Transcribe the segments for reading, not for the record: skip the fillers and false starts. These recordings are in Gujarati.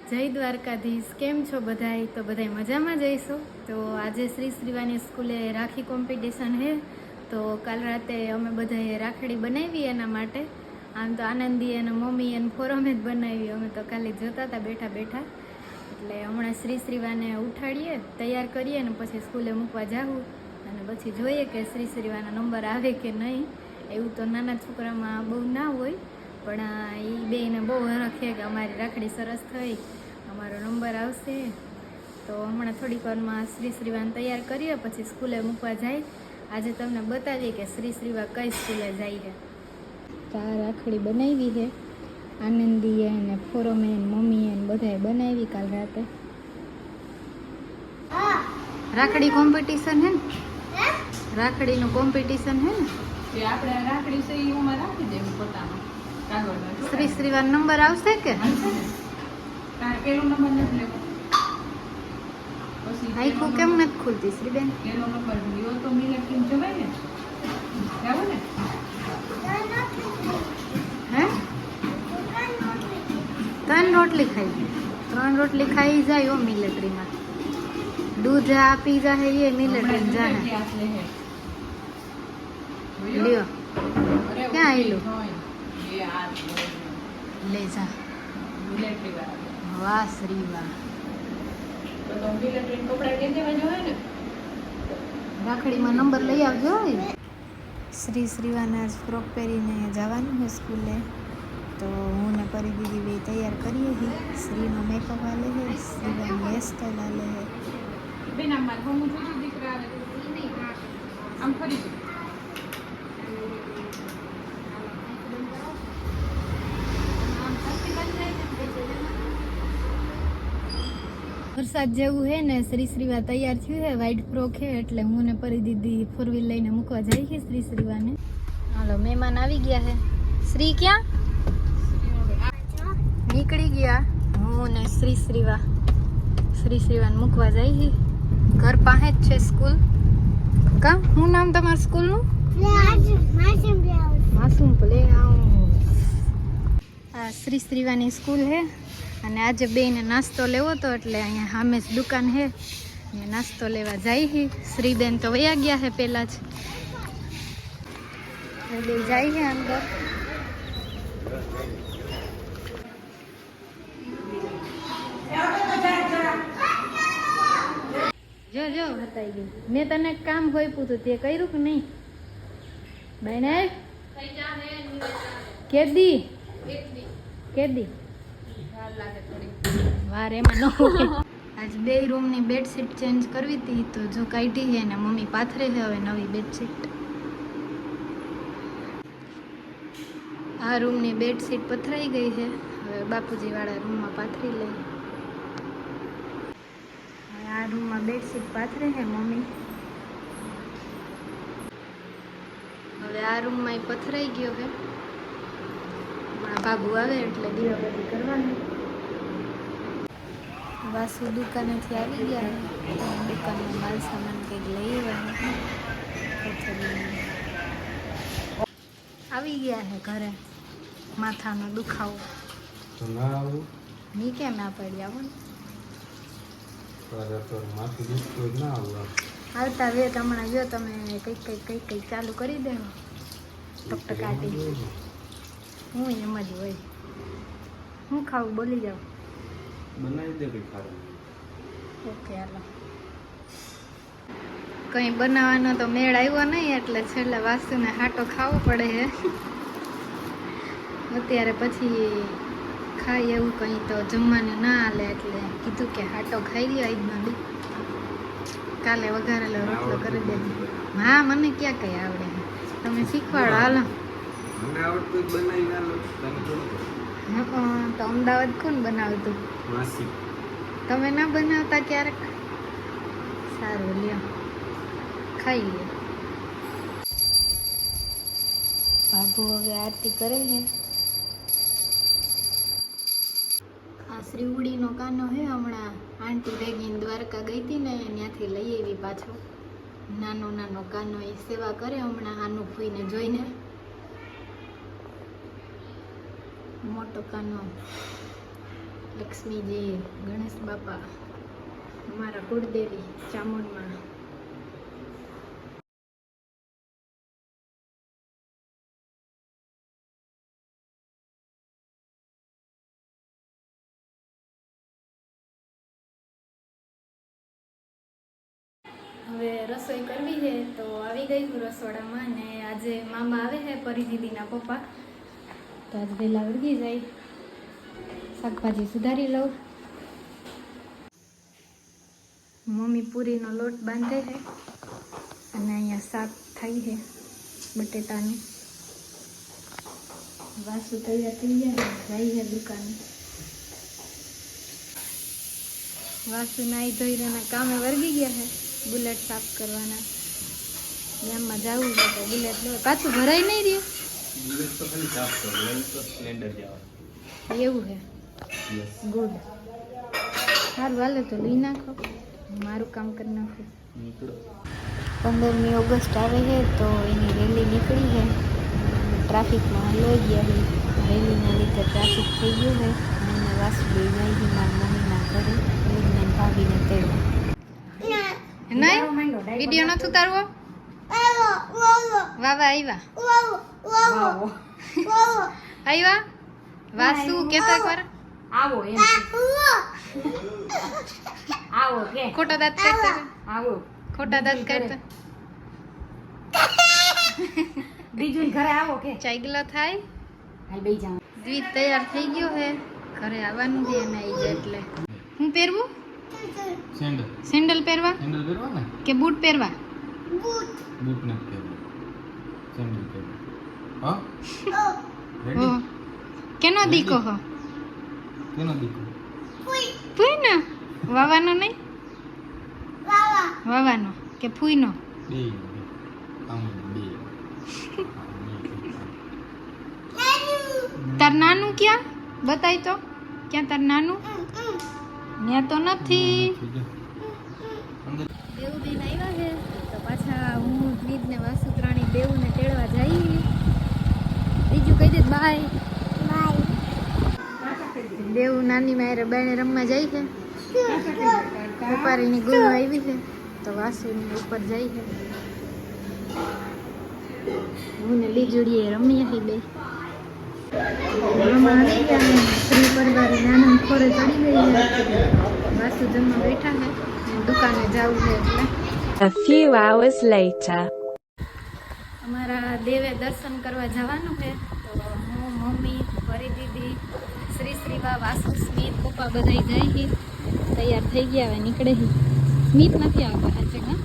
જય દ્વારકાધીશ, કેમ છો બધાય? તો બધાય મજામાં જઈશું. તો આજે શ્રી શ્રીવાની સ્કૂલે રાખી કોમ્પિટિશન હે, તો કાલ રાતે અમે બધાએ રાખડી બનાવી એના માટે. આમ તો આનંદી અને મમ્મી અને ફોરમે જ બનાવી, અમે તો ખાલી જોતા હતા બેઠા બેઠા. એટલે હમણાં શ્રી શ્રીવાને ઉઠાડીએ, તૈયાર કરીએ ને પછી સ્કૂલે મૂકવા જાવું અને પછી જોઈએ કે શ્રી શ્રીવાના નંબર આવે કે નહીં. એવું તો નાના છોકરામાં બહુ ના હોય, પણ એ બેને બહુ હરખ છે કે અમારી રાખડી સરસ થઈ, અમારો નંબર આવશે. તો હમણાં થોડીક વારમાં શ્રી શ્રીવાને તૈયાર કરીએ પછી સ્કૂલે મૂકવા જાય. આજે તમને બતાવીએ કે શ્રી શ્રીવા કઈ સ્કૂલે જાય છે. તો આ રાખડી બનાવી છે આનંદીએ ને ફોરમે મમ્મીએ ને બધાએ બનાવી કાલ રાતે. રાખડી કોમ્પિટિશન હે ને, રાખડીનું કોમ્પિટિશન હે ને, આપણે રાખડી છે એ ઉંમર રાખી દેવું પોતાનો કાગળમાં. શ્રી શ્રીવાન નંબર આવશે કે તારે પેલો નંબર નથી લેવો, પછી આખું કેમ નથી ખુલતી શ્રીબેન? પેલો નંબર લ્યો તો મિલેક્ટિવ જવાય ને, જાવું ને. હે 3 રોટલી ખાઈ, 3 રોટલી ખાઈ જાય હો મિલિટરીમાં. દૂધ આપી જાય એ મિલિટરી જાય. લ્યો ક્યાં આવેલું લે જા. વાહ શ્રી વાહ. રાખડીમાં નંબર લઈ આવજો. શ્રી શ્રીવાના ફ્રોક પહેરીને જવાનું છે સ્કૂલે. તો હું ને પરી દીદી બે તૈયાર કરીએ છીએ. શ્રીનો મેકઅપ હાલે છે, શ્રીવાની હેરસ્ટાઈલ હાલે છે. બેન આમ હું જોજો દીકરા આવે આમ ફરી જો. વરસાદ જેવું હે ને, શ્રી શ્રીવા તૈયાર થયું છે, વ્હાઈટ ફ્રોક છે એટલે હું ને પરી દીદી 4 વ્હીલ લઈને મૂકવા જાય છે શ્રી શ્રીવાને. હાલો મહેમાન આવી ગયા છે. શ્રી ક્યાં નીકળી ગયા? હું ને શ્રી શ્રીવા શ્રી શ્રીવાને મૂકવા જાય છે. ઘર પાસે જ છે સ્કૂલ. કા શું નામ તમારા સ્કૂલનું? માસૂમ પ્લે હાઉસ. આ શ્રી શ્રીવાની સ્કૂલ છે અને આજે બેને નાસ્તો લેવો તો એટલે અહીંયા સામે જ દુકાન છે, અહીંયા નાસ્તો લેવા જાય છે. શ્રીબેન તો વયા ગયા છે પહેલાં જ. બે જાય છે અંદર. જો જો હતાઈ ગઈ. મેં તને કામ હોય પૂછું તે કર્યું કે નહીં? બેને કેદી કેદી વાર એમાં ન હોય. આજ 2 રૂમની બેડશીટ ચેન્જ કરવી હતી તો જો કાઢી છે ને મમ્મી પાથરે છે હવે નવી બેડશીટ. આ રૂમની બેડશીટ પથરાઈ ગઈ છે, હવે બાપુજી વાળા રૂમમાં પાથરી લઈ. આ રૂમમાં બેડશીટ પાથરે છે મમ્મી. હવે આ રૂમમાં પથરાઈ ગયો છે. હમણાં બાબુ આવે એટલે દીવાબત્તી કરવાની. વાસુ દુકાનેથી આવી ગયા છે, દુકાનનો માલ સામાન કંઈક લઈ આવ્યા. આવી ગયા છે ઘરે. માથાનો દુખાવો ની કેમ ના પડી? આવો ને આવતા વેત હમણાં જો તમે કંઈક ચાલુ કરી દે ટકટકાટી. હું એમ જ હોય. હું ખાવું બોલી જાઉં? બનાવી દે કંઈ ખાવું. ઓકે હાલો. કંઈ બનાવવાનો તો મેળ આવ્યો નહીં એટલે છેલ્લે વાસુને હાટો ખાવો પડે છે અત્યારે. પછી ખાઈ એવું કંઈ તો જમવાનું ના હાલે એટલે કીધું કે હાટો ખાઈ લ્યો આજનો દી. કાલે વઘારેલો રોટલો કરી દે. હા મને ક્યાં કંઈ આવડે, તમે શીખવાડો હાલો. મને આવડતું બનાવી ના લો તમે થોડું. તો અમદાવાદ કોણ બનાવતું? માસી. તમે ના બનાવતા ક્યારેક? સારું લ્યો ખાઈ લ્યો. બાબુ હવે આરતી કરે છે. આ શ્રીવડીનો કાનો હે, હમણાં આંટી ભેગીને દ્વારકા ગઈ હતી ને ત્યાંથી લઈ આવી પાછો. નાનો નાનો કાનો એ સેવા કરે હમણાં આનું ફૂઈને જોઈને. મોટો કાનો, લક્ષ્મીજી, ગણેશ બાપા, અમારા કુળદેવી ચામુંડમાં. હવે રસોઈ કરવી છે તો આવી ગઈ હું રસોડામાં. ને આજે મામા આવે છે, પરી દીદીના પપ્પા, તો આજ વહેલા વળગી જાય. શાકભાજી સુધારી લઉં. મમ્મી પૂરીનો લોટ બાંધે છે અને અહીંયા શાક થાય છે બટેટાનું. વાસુ તૈયાર થઈ ગયા, જાય છે દુકાને. વાસુ નાઈ ધોઈને કામે વર્ગી ગયા છે. બુલેટ સાફ કરવાના. ગામમાં જવું છે તો બુલેટ લો. પાછું ભરાઈ નહીં રહ્યું. બુલેટ તો ખાલી સાફ કરો, લેન તો સ્પ્લેન્ડર જવા. એવું છે. યસ. ગુડ. સારું હાલે તો લઈ નાખો, મારું કામ કરી નાખો. નીકળો. 15મી ઓગસ્ટ આવે છે તો એની રેલી નીકળી છે. ટ્રાફિકમાં હલવાઈ ગયા છે. રેલીના લીધે ટ્રાફિક થઈ ગયું છે. અને વાસુદેવ જાય છે મારા મમ્મીના ઘરે વિજ્ઞાન ભાભીને તેડવા. નહીં વિડીયો નથી ઉતારવો. વાવા આવ્યા આવ્યા વાસુ કેતા કર આવો એમ આવો કે ખોટા દાંત કાઢતા આવો ખોટા દાંત કાઢતા બીજું ઘરે આવો કે ચાઈગલો થાય. હાલ બેસી જાવ. દ્વિત તૈયાર થઈ ગયો છે, ઘરે આવવાનું છે એને આવી જાય એટલે. હું પહેરવું સેન્ડલ. સેન્ડલ પહેરવા સેન્ડલ પહેરવા ને કે બૂટ પહેરવા? બૂટ ના પહેરવા, સેન્ડલ પહેરવા. હા હો. રેડી. કેનો દીકો હો? કેનો દીકો? ફૂઈ નો વાવાનો નહીં? વાવાનો કે ફૂઈ નો? બે આમ બે. તાર નાનું ક્યાં બતાય તો? ક્યાં તાર નાનું? ત્યાં તો નથી. દેવદીન આવ્યા છે તો પાછા હું દ્વિજ ને વાસુ ત્રણેય દેવને તેડવા જઈએ. બીજું કહી દે બાય. દેવ નાની મારે બેને રમવા જાય છે. ઉપારીની ગુરુ આવી છે તો વાસુની ઉપર જાય છે. હું ને લીજુડીએ રમીએ છે બે. રમવા આવી ગયા ને શ્રી પરિવારે નાના ખોરે ચડી ગઈ છે. વાસુ જમવા બેઠા છે. દુકાને જવું છે એટલે. A few hours later. અમારા દેવે દર્શન કરવા જવાનું છે તો હું, મમ્મી, પરી દીદી, શ્રીવા, વાસુ, સ્મિત, પપ્પા બધા જાય છે. તૈયાર થઈ ગયા, હવે નીકળે છે. સ્મિત નથી આવતો સાચે હા,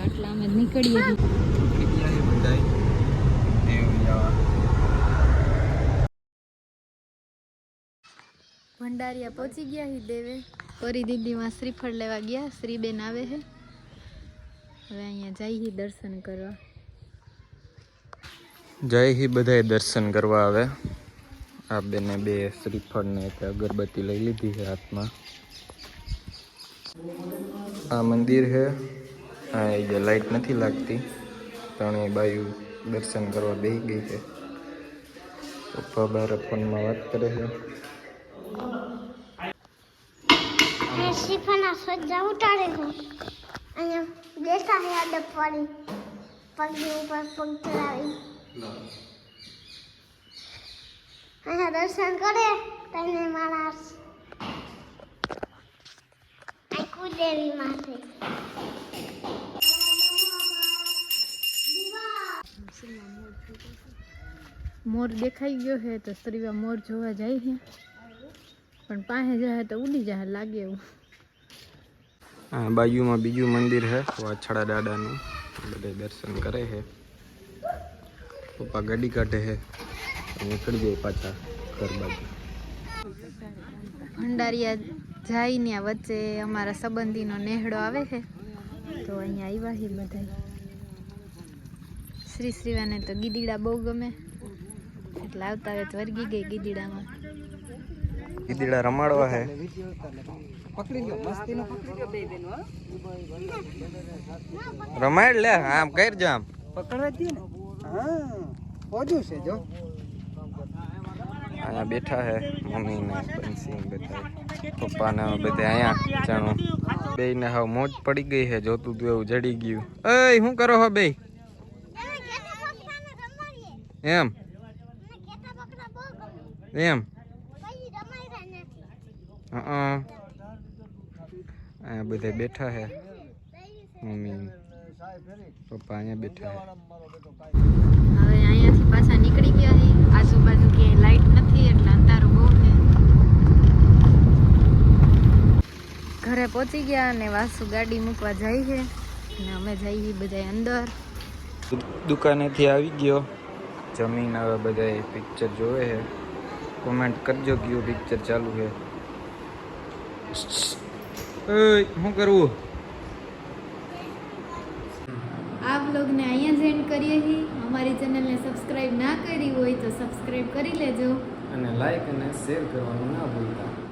આટલા અમે નીકળીએ છીએ. ઇન્ડિયા હે બધાય દેવ જવા. ભંડારિયા પહોંચી ગયા છે દેવે. પરી દીદીમાં શ્રીફળ લેવા ગયા. શ્રીબેન આવે છે. હવે અહીંયા જઈએ દર્શન કરવા. જય હી બધાય દર્શન કરવા આવે. આ બેને બે શ્રીફળ ને એક અગરબત્તી લઈ લીધી છે હાથમાં. આ મંદિર છે. હા એ જે લાઈટ નથી લાગતી. ત્રણેય બાયુ દર્શન કરવા બેસી ગઈ છે. પપ્પા બાર ફોનમાં વાત કરે છે. શ્રીફળના સજ્જા ઉતારે છે. અહીંયા બેઠા છે આડપ પડી પગની ઉપર પગ ચડાવી. અહીંયા દર્શન કરે તને માણસ આ કુદેવી માથે. મોર દેખાઈ ગયો છે તો શ્રીવા મોર જોવા જાય છે, પણ પાસે જાય તો ઉડી જાય લાગે એવું. હા બાજુમાં બીજું મંદિર છે વાછડા દાદાનું. બધા દર્શન કરે છે. પપ્પા ગાડી કાઢે છે, નીકળી જાય પાછા ઘર બાજુ. ભંડારિયા જાય ને વચ્ચે અમારા સંબંધીનો નેહડો આવે છે તો અહીંયા આવ્યા છે બધા. શ્રીવાને તો ગીદીડા બહુ ગમે એટલે આવતા આવે તો વર્ગી ગઈ ગીદીડામાં. ગીદીડા રમાડવા છે. રમાડ લે આમ કર જો આમ પકડવા દે ને. હા પોજું છે જો અહીંયા બેઠા હે મમ્મી ને બંસી બધા પપ્પા ને બધા અહીંયા જાણો બે ને હાવ મોજ પડી ગઈ હે જોતું તું એવું જડી ગયું એય શું કરો હો બે એમ એમ અહીંયા બધા બેઠા હે મમ્મી પપ્પા અહીંયા બેઠા હે હવે અહીંયાથી પાછા નીકળી ગયા છે આજુબાજુ ક્યાંય લાઈટ નથી એટલે અંધારું બહુ છે ઘરે પહોંચી ગયા અને વાસુ ગાડી મૂકવા જાય છે અને અમે જઈએ બધા અંદર દુકાનેથી આવી ગયો જમીન હવે બધા પિક્ચર જોવે છે કોમેન્ટ કરજો કયું પિક્ચર ચાલુ છે શું કરવું આ વ્લોગને અહીંયા જ એન્ડ કરીએ છીએ અમારી ચેનલને સબસ્ક્રાઇબ ના કરી હોય તો સબસ્ક્રાઇબ કરી લેજો અને લાઈક અને શેર કરવાનું ના ભૂલતા